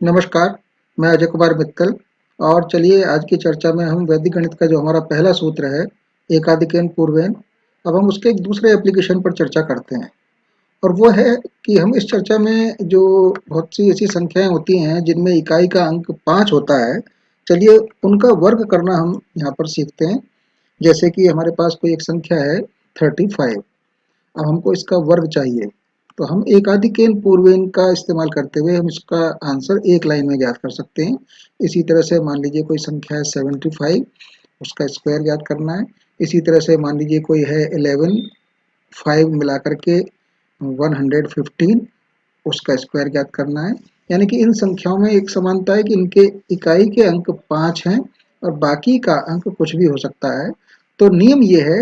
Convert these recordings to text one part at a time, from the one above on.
नमस्कार, मैं अजय कुमार मित्तल और चलिए आज की चर्चा में हम वैदिक गणित का जो हमारा पहला सूत्र है, एकाधिकेन पूर्वेन, अब हम उसके एक दूसरे एप्लीकेशन पर चर्चा करते हैं। और वो है कि हम इस चर्चा में जो बहुत सी ऐसी संख्याएं होती हैं जिनमें इकाई का अंक 5 होता है, चलिए उनका वर्ग करना हम यहाँ पर सीखते हैं। जैसे कि हमारे पास कोई एक संख्या है 35, अब हमको इसका वर्ग चाहिए, तो हम एकाधिकेन पूर्वेन का इस्तेमाल करते हुए हम इसका आंसर एक लाइन में ज्ञात कर सकते हैं। इसी तरह से मान लीजिए कोई संख्या है 75, उसका स्क्वायर ज्ञात करना है। इसी तरह से मान लीजिए कोई है 11, 5 मिला करके 115, उसका स्क्वायर ज्ञात करना है। यानी कि इन संख्याओं में एक समानता है कि इनके इकाई के अंक 5 हैं और बाकी का अंक कुछ भी हो सकता है। तो नियम ये है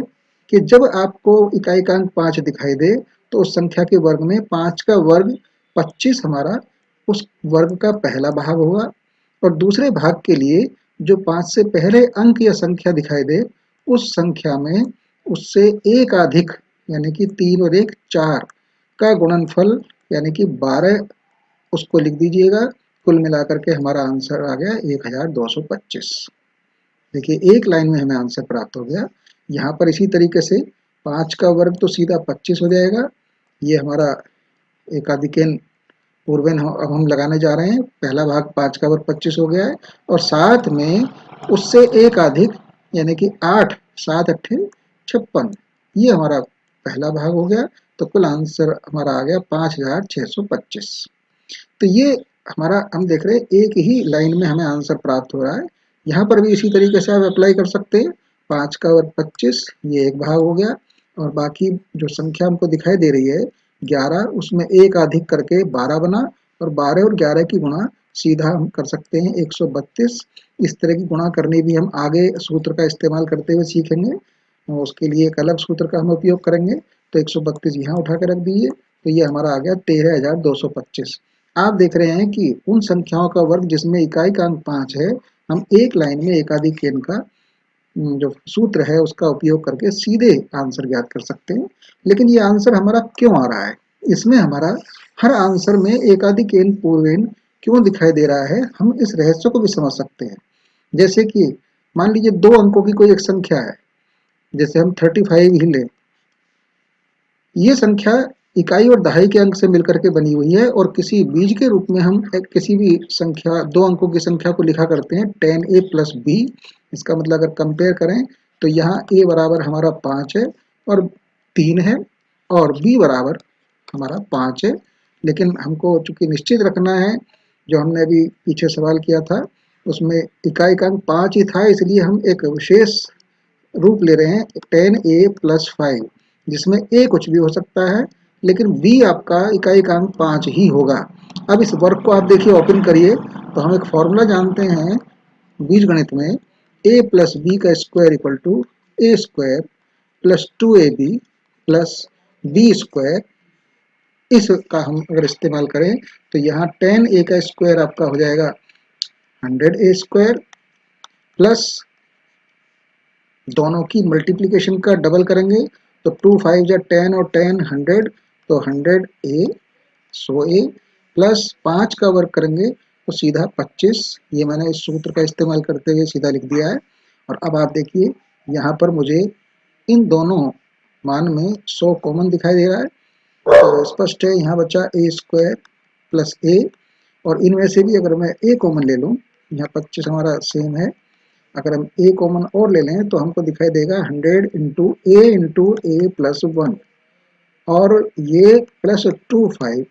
कि जब आपको इकाई का अंक 5 दिखाई दे, तो उस संख्या के वर्ग में 5 का वर्ग 25 हमारा उस वर्ग का पहला भाग होगा। और दूसरे भाग के लिए जो 5 से पहले अंक या संख्या दिखाई दे, उस संख्या में उससे एक अधिक यानी कि 3 और 1 4 का गुणनफल यानी कि 12 उसको लिख दीजिएगा। कुल मिलाकर के हमारा आंसर आ गया 1225। देखिए एक लाइन में हमें आंसर प्राप्त हो गया। यहाँ पर इसी तरीके से 5 का वर्ग तो सीधा 25 हो जाएगा। ये हमारा एकाधिकेन पूर्वेन अब हम लगाने जा रहे हैं। पहला भाग 5 का वर्ग 25 हो गया है और साथ में उससे एक अधिक यानी कि 8, 7 अट्ठे 56, ये हमारा पहला भाग हो गया। तो कुल आंसर हमारा आ गया 5625। तो ये हमारा हम देख रहे हैं एक ही लाइन में हमें आंसर प्राप्त हो रहा है। यहाँ पर भी इसी तरीके से आप अप्लाई कर सकते हैं। 5 का वर्ग 25, ये एक भाग हो गया और बाकी जो संख्या हमको दिखाई दे रही है 11, उसमें एक अधिक करके 12 बना और 12 और 11 की गुणा सीधा हम कर सकते हैं 132। इस तरह की गुणा करनी भी हम आगे सूत्र का इस्तेमाल करते हुए सीखेंगे और उसके लिए एक अलग सूत्र का हम उपयोग करेंगे। तो 132 यहाँ उठा के रख दीजिए, तो ये हमारा आ गया 13,225। आप देख रहे हैं कि उन संख्याओं का वर्ग जिसमें इकाई का अंक 5 है, हम एक लाइन में एकाधिकेन का जो सूत्र है उसका उपयोग करके सीधे आंसर ज्ञात कर सकते हैं। लेकिन ये आंसर हमारा क्यों आ रहा है, इसमें हमारा हर आंसर में एकाधिकेन पूर्वेन क्यों दिखाई दे रहा है, हम इस रहस्य को भी समझ सकते हैं। जैसे कि मान लीजिए 2 अंकों की कोई एक संख्या है, जैसे हम 35 ही लें। ये संख्या इकाई और दहाई के अंक से मिलकर के बनी हुई है और किसी बीज के रूप में हम किसी भी संख्या 2 अंकों की संख्या को लिखा करते हैं 10a प्लस बी। इसका मतलब अगर कंपेयर करें तो यहाँ a बराबर हमारा 5 है और 3 है और b बराबर हमारा 5 है। लेकिन हमको चूंकि निश्चित रखना है, जो हमने अभी पीछे सवाल किया था उसमें इकाई का अंक 5 ही था, इसलिए हम एक विशेष रूप ले रहे हैं 10a प्लस 5, जिसमें a कुछ भी हो सकता है लेकिन b आपका इकाई का अंक 5 ही होगा। अब इस वर्ग को आप देखिए ओपन करिए, तो हम एक फॉर्मूला जानते हैं बीजगणित में, a प्लस बी का square equal to a square plus 2ab plus B square. इसका हम अगर इस्तेमाल करें तो यहाँ 10a का स्क्वायर आपका हो जाएगा 100a स्क्वायर प्लस दोनों की मल्टीप्लिकेशन का डबल करेंगे तो 2 5 जा 10 और 10 100, तो 100a 100a प्लस 5 का वर्ग करेंगे तो सीधा 25। ये मैंने इस सूत्र का इस्तेमाल करते हुए सीधा लिख दिया है। और अब आप देखिए यहाँ पर मुझे इन दोनों मान में 100 कॉमन दिखाई दे रहा है, तो स्पष्ट है यहाँ बचा a स्क्वायर प्लस a। और इनमें से भी अगर मैं a कॉमन ले लूँ, यहाँ 25 हमारा सेम है, अगर हम a कॉमन और ले लें तो हमको दिखाई देगा 100 इंटू ए प्लस 1 और ये प्लस 2 5।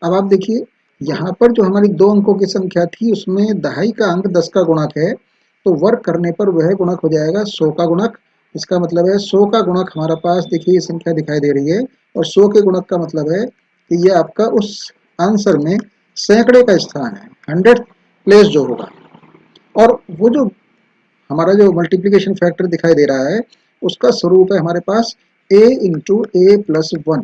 अब आप देखिए यहाँ पर जो हमारी 2 अंकों की संख्या थी उसमें दहाई का अंक 10 का गुणक है, तो वर्ग करने पर वह गुणक हो जाएगा 100 का गुणक। इसका मतलब है 100 का गुणक हमारा पास देखिए ये संख्या दिखाई दे रही है और 100 के गुणक का मतलब है कि ये आपका उस आंसर में सैकड़े का स्थान है, 100 प्लेस जो होगा। और वो जो हमारा जो मल्टीप्लिकेशन फैक्टर दिखाई दे रहा है उसका स्वरूप है हमारे पास a इंटू ए प्लस 1,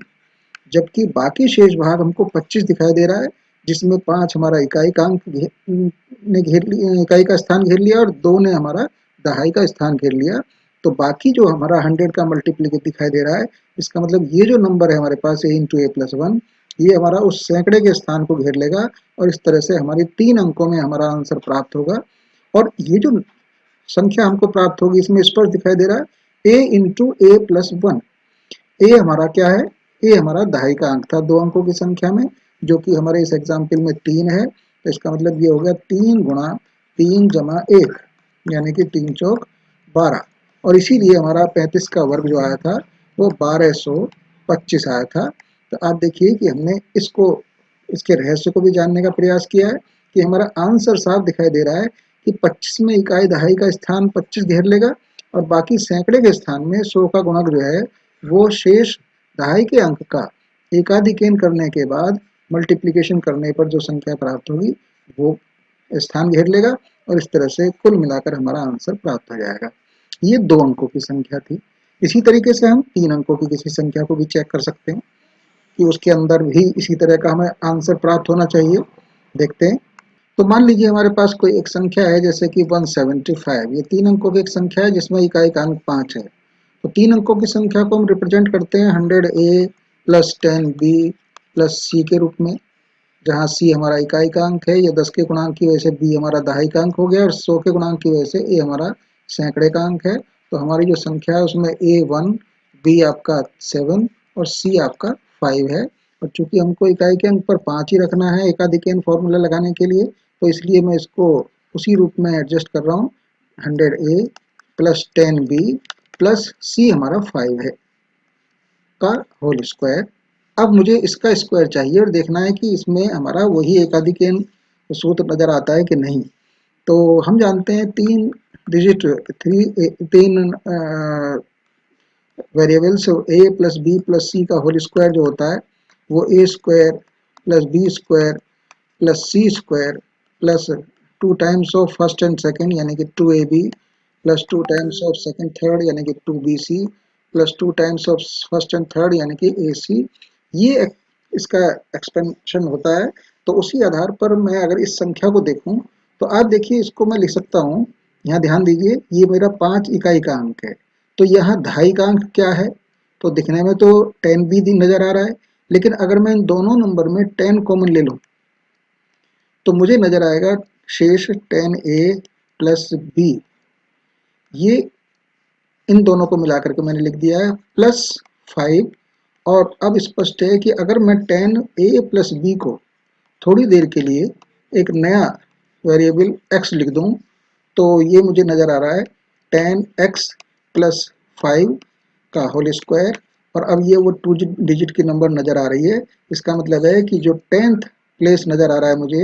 जबकि बाकी शेष भाग हमको 25 दिखाई दे रहा है, जिसमें 5 हमारा इकाई का अंक ने घेर लिया, इकाई का स्थान घेर लिया और 2 ने हमारा दहाई का स्थान घेर लिया। तो बाकी जो हमारा 100 का मल्टीप्लिकेट दिखाई दे रहा है, इसका मतलब ये जो नंबर है हमारे पास a इंटू ए प्लस 1, ये हमारा उस सैकड़े के स्थान को घेर लेगा और इस तरह से हमारी 3 अंकों में हमारा आंसर प्राप्त होगा। और ये जो संख्या हमको प्राप्त होगी इसमें स्पष्ट दिखाई दे रहा है a इंटू ए प्लस 1। ए हमारा क्या है? ए हमारा दहाई का अंक था 2 अंकों की संख्या में, जो कि हमारे इस एग्जाम्पल में 3 है। तो इसका मतलब ये हो गया 3 गुणा 3 जमा 1, यानी कि 3 चौक 12। और इसीलिए हमारा 35 का वर्ग जो आया था वो 1225 आया था। तो आप देखिए कि हमने इसके रहस्य को भी जानने का प्रयास किया है कि हमारा आंसर साफ दिखाई दे रहा है कि 25 में इकाई दहाई का स्थान 25 घेर लेगा और बाकी सैकड़े के स्थान में 100 का गुणक जो है वो शेष दहाई के अंक का एकाधिकेन करने के बाद मल्टीप्लिकेशन करने पर जो संख्या प्राप्त होगी वो स्थान घेर लेगा और इस तरह से कुल मिलाकर हमारा आंसर प्राप्त हो जाएगा। ये 2 अंकों की संख्या थी। इसी तरीके से हम 3 अंकों की किसी संख्या को भी चेक कर सकते हैं कि उसके अंदर भी इसी तरह का हमें आंसर प्राप्त होना चाहिए। देखते हैं। तो मान लीजिए हमारे पास कोई एक संख्या है जैसे कि 175। ये 3 अंकों की एक संख्या है जिसमें इकाई का अंक 5 है। तो 3 अंकों की संख्या को हम रिप्रेजेंट करते हैं 100a plus 10b plus c के रूप में, जहाँ c हमारा इकाई का अंक है। ये 10 के गुणांक की वजह से b हमारा दहाई का अंक हो गया और 100 के गुणांक की वजह से a हमारा सैकड़े का अंक है। तो हमारी जो संख्या है उसमें a 1, b आपका 7 और c आपका 5 है। और चूंकि हमको इकाई के अंक पर 5 ही रखना है एकाधिकेन फॉर्मूला लगाने के लिए, तो इसलिए मैं इसको उसी रूप में एडजस्ट कर रहा हूँ। 100a plus 10b plus c हमारा 5 है का होल स्क्वायर। अब मुझे इसका स्क्वायर चाहिए और देखना है कि इसमें हमारा वही एकाधिकेन सूत्र नजर आता है कि नहीं। तो हम जानते हैं 3 डिजिट 3 variables a plus B plus C का होल स्क्वायर जो होता है वो a square plus B square plus C square plus 2 times of first and second यानी कि 2ab plus 2 times of second third यानी कि 2bc plus 2 times of first and third यानी कि ac, ये इसका एक्सपेंशन होता है। तो उसी आधार पर मैं अगर इस संख्या को देखूं तो आप देखिए इसको मैं लिख सकता हूं। यहाँ ध्यान दीजिए ये मेरा 5 इकाई का अंक है। तो यहाँ दहाई का अंक क्या है? तो दिखने में तो 10b नजर आ रहा है, लेकिन अगर मैं इन दोनों नंबर में 10 कॉमन ले लूं तो मुझे नजर आएगा शेष 10a प्लस b। ये इन दोनों को मिलाकर के मैंने लिख दिया है प्लस 5। और अब स्पष्ट है कि अगर मैं 10a प्लस b को थोड़ी देर के लिए एक नया वेरिएबल x लिख दूं तो ये मुझे नजर आ रहा है 10x प्लस 5 का होल स्क्वायर। और अब ये वो 2 डिजिट की नंबर नजर आ रही है। इसका मतलब है कि जो 10th प्लेस नजर आ रहा है मुझे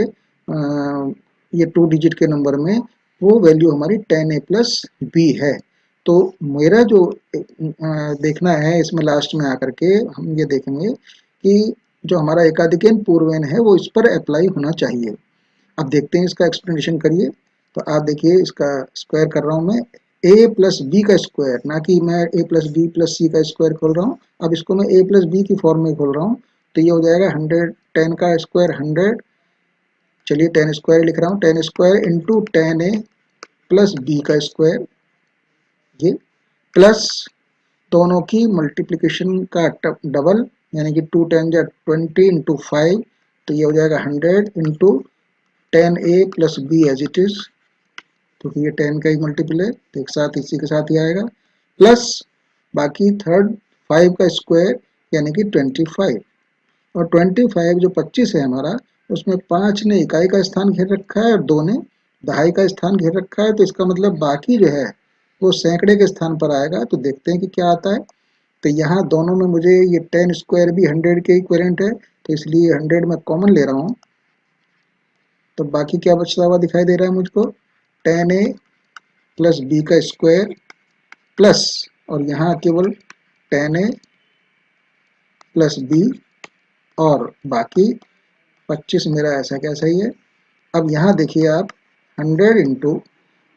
ये 2 डिजिट के नंबर में, वो वैल्यू हमारी 10a प्लस b है। तो मेरा जो देखना है इसमें लास्ट में आकर के हम ये देखेंगे कि जो हमारा एकाधिकेन पूर्वेन है वो इस पर अप्लाई होना चाहिए। अब देखते हैं इसका एक्सप्लेनेशन करिए। तो आप देखिए इसका स्क्वायर कर रहा हूँ मैं a प्लस बी का स्क्वायर, ना कि मैं a plus B plus C का स्क्वायर खोल रहा हूँ। अब इसको मैं a प्लस बी की फॉर्म में खोल रहा हूँ। तो ये हो जाएगा 100, 10 का स्क्वायर 100, चलिए 10 स्क्वायर लिख रहा हूँ, 10 square into 10a plus B का स्क्वायर, ये प्लस दोनों की मल्टीप्लिकेशन का डबल यानी कि 2 10 या 20 इंटू 5। तो ये हो जाएगा 100 into 10a plus B as it is, क्योंकि ये 10 का ही मल्टीपल है तो एक साथ इसी के साथ ही आएगा, प्लस बाकी थर्ड 5 का स्क्वायर यानी कि 25। और 25 जो 25 है हमारा, उसमें 5 ने इकाई का स्थान घेर रखा है और 2 ने दहाई का स्थान घेर रखा है। तो इसका मतलब बाकी जो है वो सैकड़े के स्थान पर आएगा। तो देखते हैं कि क्या आता है। तो यहाँ दोनों में मुझे ये 10 स्क्वायर भी 100 के इक्विवेलेंट है, तो इसलिए 100 में कॉमन ले रहा हूँ। तो बाकी क्या बचता हुआ दिखाई दे रहा है मुझको, 10a प्लस बी का स्क्वायर प्लस, और यहाँ केवल 10a प्लस बी और बाकी 25 मेरा ऐसा कैसा ही है। अब यहाँ देखिए आप 100 इंटू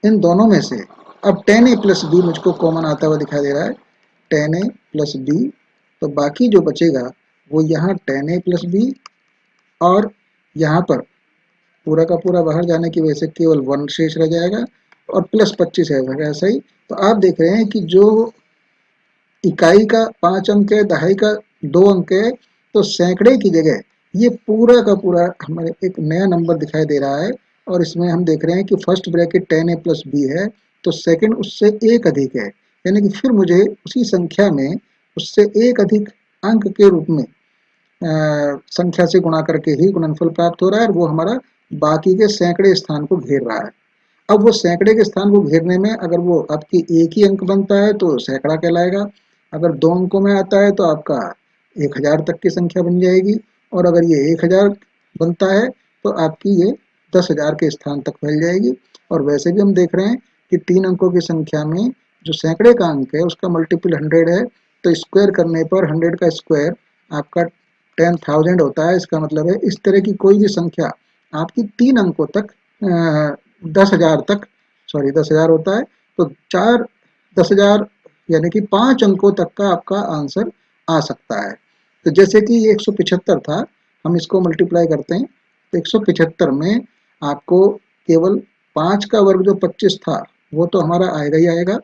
इन दोनों में से अब 10a प्लस बी मुझको कॉमन आता हुआ दिखाई दे रहा है, 10a प्लस बी। तो बाकी जो बचेगा वो यहाँ 10a प्लस बी और यहाँ पर पूरा का पूरा बाहर जाने की वजह से केवल 1 शेष रह जाएगा और प्लस 25 है ऐसा ही। तो आप देख रहे हैं कि जो इकाई का 5 अंक है, दहाई का 2 अंक है, तो सैकड़े की जगह ये पूरा का पूरा हमें एक नया नंबर दिखाई दे रहा है और इसमें हम देख रहे हैं कि first bracket 10a plus B है, तो सेकंड उससे एक अधिक है, यानी कि फिर मुझे उसी संख्या में उससे एक अधिक अंक के रूप में संख्या से गुणा करके ही गुणनफल प्राप्त हो रहा है और वो हमारा बाकी के सैकड़े स्थान को घेर रहा है। अब वो सैकड़े के स्थान को घेरने में अगर वो आपकी एक ही अंक बनता है तो सैकड़ा कहलाएगा, अगर दो अंकों में आता है तो आपका 1000 तक की संख्या बन जाएगी, और अगर ये 1000 बनता है तो आपकी ये 10,000 के स्थान तक फैल जाएगी। और वैसे भी हम देख रहे हैं कि 3 अंकों की संख्या में जो सैकड़े का अंक है उसका मल्टीपल 100 है, तो स्क्वायर करने पर 100 का स्क्वायर आपका 10,000 होता है। इसका मतलब है इस तरह की कोई भी संख्या आपकी 3 अंकों तक 10,000 तक, सॉरी 10,000 होता है, तो 10,000 यानी कि 5 अंकों तक का आपका आंसर आ सकता है। तो जैसे कि ये 175 था, हम इसको मल्टीप्लाई करते हैं तो 175 में आपको केवल 5 का वर्ग जो 25 था वो तो हमारा आएगा ही आएगा,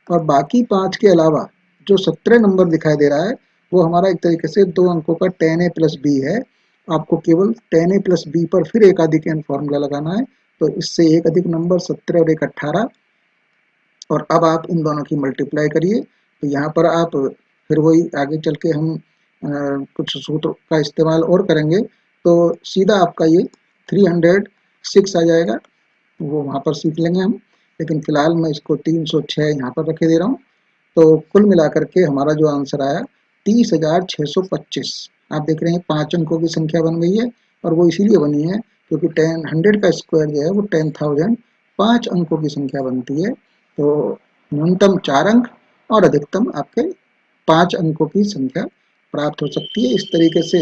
और बाकी 5 के अलावा जो 17 नंबर दिखाई दे रहा है वो हमारा एक तरीके से 2 अंकों का 10a प्लस बी है। आपको केवल 10a प्लस बी पर फिर एक अधिक एन फॉर्मूला लगाना है, तो इससे एक अधिक नंबर 17 और एक 18, और अब आप इन दोनों की मल्टीप्लाई करिए तो यहाँ पर आप फिर वही आगे चल के हम कुछ सूत्र का इस्तेमाल और करेंगे, तो सीधा आपका ये 306 आ जाएगा, वो वहाँ पर सीख लेंगे हम, लेकिन फिलहाल मैं इसको 306 यहाँ पर रखे दे रहा हूँ। तो कुल मिलाकर के हमारा जो आंसर आया 30,625। आप देख रहे हैं 5 अंकों की संख्या बन गई है, और वो इसीलिए बनी है क्योंकि 100 का स्क्वायर जो है वो 10,000 5 अंकों की संख्या बनती है। तो न्यूनतम 4 अंक और अधिकतम आपके 5 अंकों की संख्या प्राप्त हो सकती है। इस तरीके से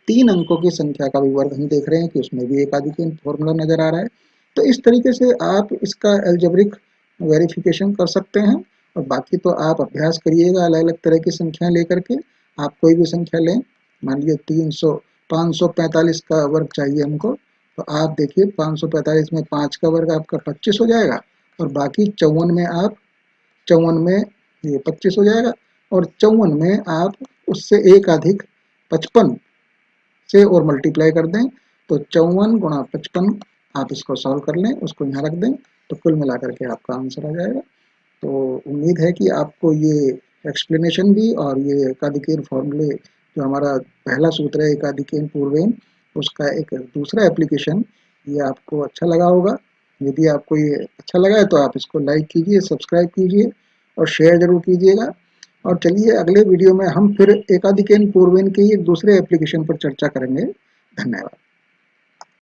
3 अंकों की संख्या का भी वर्ग हम देख रहे हैं कि उसमें भी एक आदि फॉर्मूला नजर आ रहा है। तो इस तरीके से आप इसका एल्जेब्रिक वेरिफिकेशन कर सकते हैं, और बाकी तो आप अभ्यास करिएगा अलग अलग तरह की संख्याएं लेकर के। आप कोई भी संख्या लें, मान लीजिए 300 545 का वर्ग चाहिए हमको, तो आप देखिए 545 में 5 का वर्ग आपका 25 हो जाएगा, और बाकी 54 में आप 54 में ये 25 हो जाएगा, और 54 में आप उससे एक अधिक 55 से और मल्टीप्लाई कर दें, तो 54 गुणा 55 आप इसको सॉल्व कर लें, उसको यहाँ रख दें, तो कुल मिलाकर के आपका आंसर आ जाएगा। तो उम्मीद है कि आपको ये एक्सप्लेनेशन भी और ये एकाधिकेन फॉर्मूले जो हमारा पहला सूत्र है एकाधिकेन पूर्वेन, उसका एक दूसरा एप्लीकेशन, ये आपको अच्छा लगा होगा। यदि आपको ये अच्छा लगा है तो आप इसको लाइक कीजिए, सब्सक्राइब कीजिए और शेयर जरूर कीजिएगा। और चलिए अगले वीडियो में हम फिर एकाधिकेन पूर्वेन के एक दूसरे एप्लीकेशन पर चर्चा करेंगे। धन्यवाद।